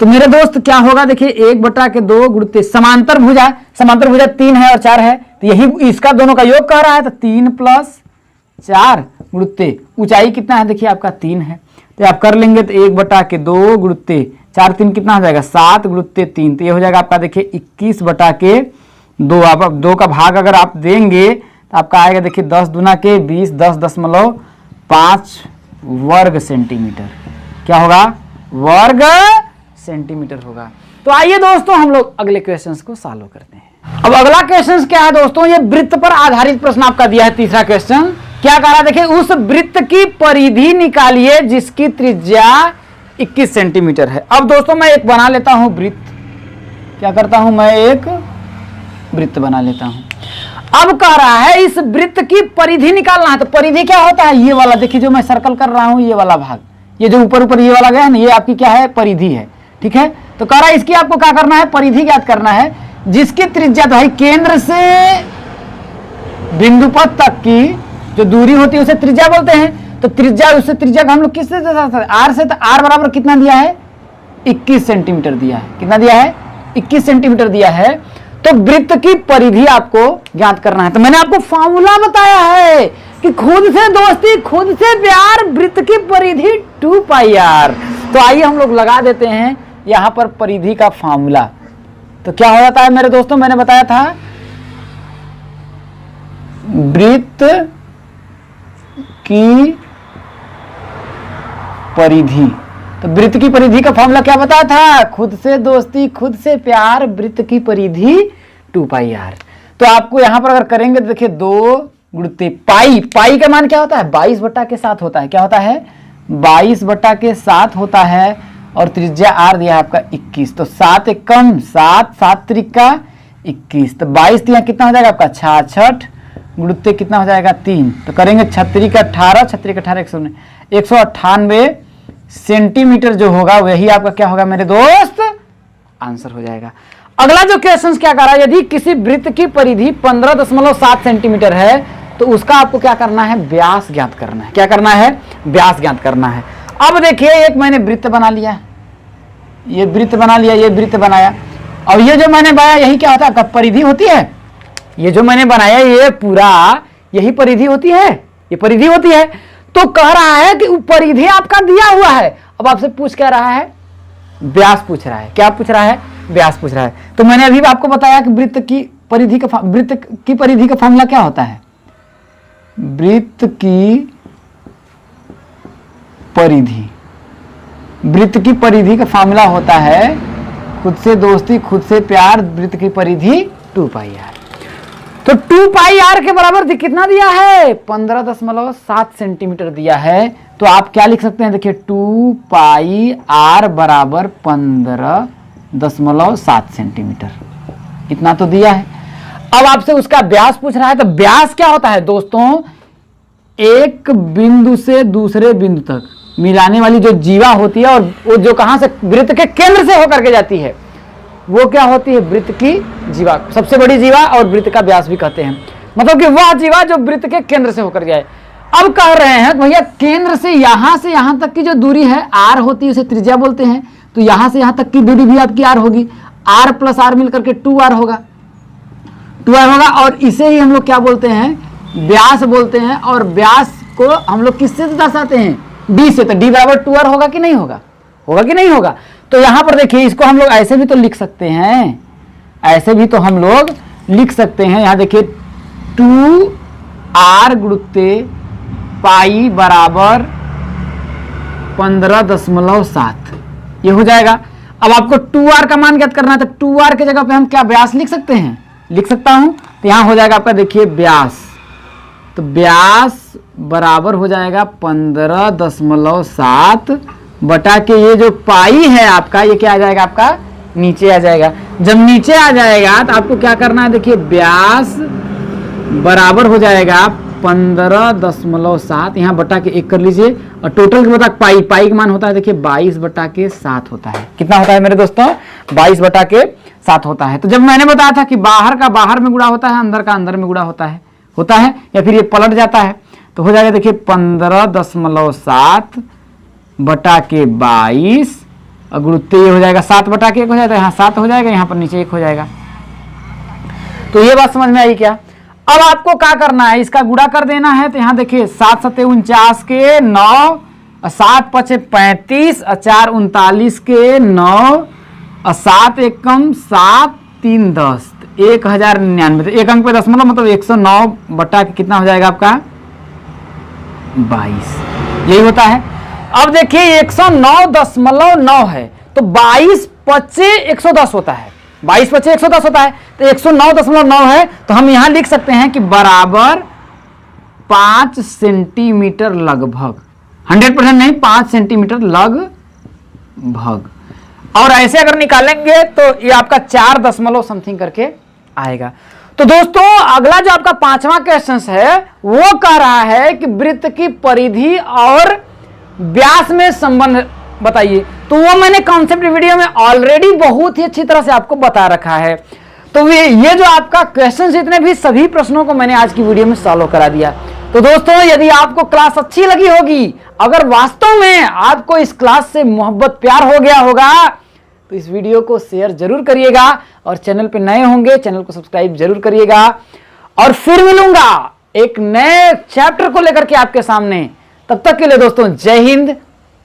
तो मेरे दोस्त क्या होगा? देखिए 1/2 गुणित समांतर भुजा 3 है और 4 है, तो यही इसका दोनों का योग कह रहा है। तो 3 + 4 गुणित ऊंचाई कितना है? देखिए आपका 3 है। तो आप कर लेंगे तो 1/2 गुणित 4 3 कितना हो जाएगा? 7 गुणित 3। तो ये हो जाएगा आपका देखिए 21/2 2 आप 2 का भाग अगर आप देंगे तो आपका आएगा देखिए 10 दूना के 20, 10.5 वर्ग सेंटीमीटर। क्या होगा? वर्ग सेंटीमीटर होगा। तो आइए दोस्तों हम लोग अगले क्वेश्चंस को सॉल्व करते हैं। अब अगला क्वेश्चन क्या है दोस्तों, ये वृत्त पर आधारित प्रश्न आपका दिया है। तीसरा क्वेश्चन क्या कह रहा है, देखिए उस वृत्त की परिधि निकालिए जिसकी त्रिज्या 21 सेंटीमीटर है। अब दोस्तों मैं एक बना लेता हूं वृत्त। क्या करता हूं मैं? एक वृत्त बना लेता हूं। अब कह रहा है इस वृत्त की परिधि निकालना है। तो परिधि क्या होता है? ये वाला देखिए जो मैं सर्कल कर रहा हूं, ये वाला भाग, ये जो ऊपर ऊपर ये वाला गया है ना, ये आपकी क्या है? परिधि है। ठीक है, तो कह रहा है इसकी आपको क्या करना है? परिधि ज्ञात करना है जिसकी त्रिज्या, तो भाई केंद्र से बिंदु पथ तक की जो दूरी होती है उसे त्रिज्या बोलते हैं। तो त्रिज्या, उससे त्रिज्या का हम लोग किससे दर्शा सकते हैं? आर से। तो आर बराबर कितना दिया है? 21 सेंटीमीटर दिया है। कितना दिया है? 21 सेंटीमीटर दिया है। तो वृत्त की परिधि आपको ज्ञात करना है। तो मैंने आपको फॉर्मूला बताया है कि खुद से दोस्ती खुद से प्यार, वृत्त की परिधि 2πr। तो आइए हम लोग लगा देते हैं यहां पर परिधि का फॉर्मूला। तो क्या हो जाता है मेरे दोस्तों, मैंने बताया था वृत्त की परिधि। तो वृत्त की परिधि का फॉर्मूला क्या बताया था? खुद से दोस्ती खुद से प्यार, वृत्त की परिधि 2πr। तो आपको यहां पर अगर करेंगे तो देखिए 2 गुणित पाई, पाई का मान क्या होता है? 22/7 होता है। क्या होता है? 22/7 होता है। और त्रिज्या आर दिया है आपका 21। तो 7 एकम 7, 7 त्रिका 21। तो 22 यहाँ कितना हो जाएगा आपका? 66 गुणित कितना हो जाएगा? 3। तो करेंगे 6 का 18, 6 का 18 198 सेंटीमीटर जो होगा वही आपका क्या होगा मेरे दोस्त? आंसर हो जाएगा। अगला जो क्वेश्चन क्या कर रहा है, यदि किसी वृत्त की परिधि 15.7 सेंटीमीटर है तो उसका आपको क्या करना है? व्यास ज्ञात करना है। क्या करना है? व्यास ज्ञात करना है। अब देखिए एक मैंने वृत्त बना लिया, ये वृत्त बना लिया, ये वृत्त बनाया। और ये जो मैंने बनाया यही क्या होता है? आपका परिधि होती है। ये जो मैंने बनाया ये पूरा यही परिधि होती है, ये परिधि होती है। तो कह रहा है कि परिधि आपका दिया हुआ है। अब आपसे पूछ क्या रहा है? व्यास पूछ रहा है। क्या पूछ रहा है? व्यास पूछ रहा है। तो मैंने अभी आपको बताया कि वृत्त की परिधि का फॉर्मूला क्या होता है? वृत्त की परिधि का फॉर्मूला होता है खुद से दोस्ती खुद से प्यार, वृत्त की परिधि 2πr। तो 2πr के बराबर कितना दिया है? 15.7 सेंटीमीटर दिया है। तो आप क्या लिख सकते हैं? देखिए 2πr बराबर 15.7 सेंटीमीटर, इतना तो दिया है। अब आपसे उसका व्यास पूछ रहा है। तो व्यास क्या होता है दोस्तों? एक बिंदु से दूसरे बिंदु तक मिलाने वाली जो जीवा होती है, और वो जो कहां से? वृत्त के केंद्र से होकर के जाती है, वो क्या होती है? वृत्त की जीवा, सबसे बड़ी जीवा, और वृत्त का व्यास भी कहते हैं। मतलब कि वह जीवा जो वृत्त के केंद्र से होकर जाए। अब कह रहे हैं भैया केंद्र से यहां तक की जो दूरी है आर होती है, उसे त्रिज्या बोलते हैं। तो यहां से यहां तक की दूरी भी आपकी आर होगी। आर प्लस आर मिलकर के 2r होगा, 2r होगा। और इसे ही हम लोग क्या बोलते हैं? व्यास बोलते हैं। और व्यास को हम लोग किससे दर्शाते हैं? डी से। तो डी बराबर 2r होगा कि नहीं होगा? होगा कि नहीं होगा? तो यहां पर देखिए इसको हम लोग ऐसे भी तो लिख सकते हैं, ऐसे भी तो हम लोग लिख सकते हैं। यहां देखिए 2r गुणित पाई बराबर 15.7 ये हो जाएगा। अब आपको 2r का मान ज्ञात करना है। तो 2r के जगह पे हम क्या व्यास लिख सकते हैं? लिख सकता हूं। तो यहां हो जाएगा आपका देखिए व्यास। तो व्यास बराबर हो जाएगा 15.7 बटा के ये जो पाई है आपका, ये क्या आ जाएगा आपका? नीचे आ जाएगा। जब नीचे आ जाएगा तो आपको क्या करना है? देखिए व्यास बराबर हो जाएगा 15.7, यहाँ बटा के 1 कर लीजिए। और टोटल के बता पाई का मान होता है देखिए 22/7 होता है। कितना होता है मेरे दोस्तों? 22/7 होता है। तो जब मैंने बताया था कि बाहर का बाहर में गुणा होता है, अंदर का अंदर में गुणा होता है या फिर ये पलट जाता है, तो हो जाएगा देखिए 15.7 बटा के 22 और गुणित ये हो जाएगा 7 बटा के 1 हो जाएगा। यहाँ 7 हो जाएगा, यहाँ पर नीचे 1 हो जाएगा। तो ये बात समझ में आई क्या? अब आपको क्या करना है? इसका गुणा कर देना है। तो यहाँ देखिए 7 7 49 के 9 और 7 5 35 और 4 39 के 9 और 7 एकम 7 3 10 1099, एक अंक पे दशमलव मतलब 109 बटा के कितना हो जाएगा आपका 22, यही होता है। अब देखिए 109.9 है तो 22 पचे 110 होता है, 22 पचे 110 होता है, तो 109.9 है तो हम यहां लिख सकते हैं कि बराबर 5 सेंटीमीटर लगभग, 100% नहीं, 5 सेंटीमीटर लगभग। और ऐसे अगर निकालेंगे तो ये आपका 4 दशमलव समथिंग करके आएगा। तो दोस्तों अगला जो आपका 5वां क्वेश्चन है वो कह रहा है कि वृत्त की परिधि और व्यास में संबंध बताइए। तो वो मैंने कॉन्सेप्ट वीडियो में ऑलरेडी बहुत ही अच्छी तरह से आपको बता रखा है। तो ये जो आपका क्वेश्चन जितने भी सभी प्रश्नों को मैंने आज की वीडियो में सॉल्व करा दिया। तो दोस्तों यदि आपको क्लास अच्छी लगी होगी, अगर वास्तव में आपको इस क्लास से मोहब्बत प्यार हो गया होगा तो इस वीडियो को शेयर जरूर करिएगा और चैनल पे नए होंगे चैनल को सब्सक्राइब जरूर करिएगा। और फिर मिलूंगा एक नए चैप्टर को लेकर के आपके सामने, तब तक के लिए दोस्तों जय हिंद,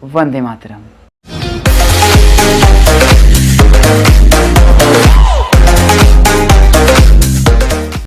वंदे मातरम।